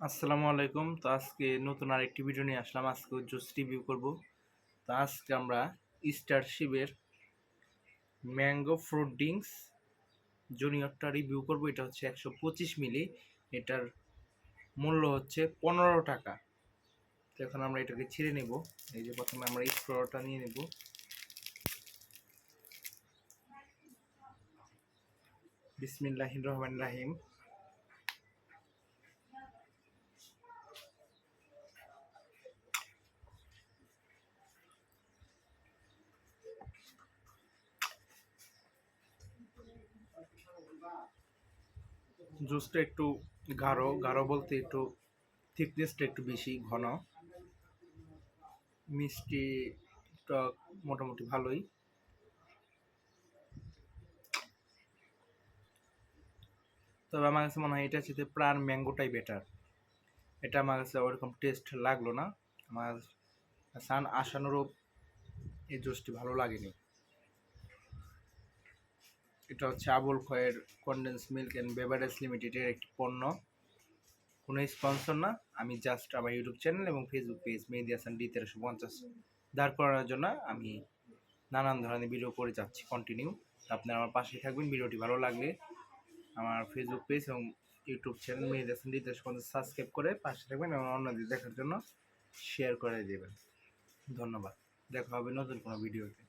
আসসালামু আলাইকুম। তো আজকে নতুন আরেকটি ভিডিও নিয়ে আসলাম। আজকে জুস রিভিউ করব। তো আজকে আমরা স্টারশিপের ম্যাঙ্গো ফ্রুট ড্রিঙ্কস জুনিয়রটা রিভিউ করব। এটা হচ্ছে 125 মিলি। এটার মূল্য হচ্ছে 15 টাকা। তো এখন আমরা এটাকে ছিঁড়ে নেব। এই যে প্রথমে আমরা স্ট্রটা নিয়ে নেব। বিসমিল্লাহির রহমানির রহিম। জুসটা একটু গাঢ় গাঢ় বলতে একটু থিকনেসটা একটু বেশি ঘন, মিষ্টিটা মোটামুটি ভালোই। তবে আমার কাছে মনে হয় এটা হচ্ছে প্রাণ ম্যাঙ্গোটাই বেটার। এটা আমার কাছে ওরকম টেস্ট লাগলো না। আমার সান আশানুরূপ এই জুসটি ভালো লাগেনি। এটা হচ্ছে Abul Khayer condensed milk and beverage লিমিটেডের একটি পণ্য। কোনো স্পন্সর না, আমি জাস্ট আমার ইউটিউব চ্যানেল এবং Facebook page Mehedi Hasan D 1350 দাঁড় করানোর জন্য আমি নানান ধরনের ভিডিও করে যাচ্ছি কন্টিনিউ। আপনারা আমার পাশেই থাকবেন। ভিডিওটি ভালো লাগলে আমার ফেসবুক পেজ এবং ইউটিউব চ্যানেল মেহেদী হাসান ডি 1350 সাবস্ক্রাইব করে পাশে থাকবেন এবং অন্যদের দেখার জন্য শেয়ার করে দেবেন। ধন্যবাদ। দেখা হবে নতুন কোনো ভিডিওতে।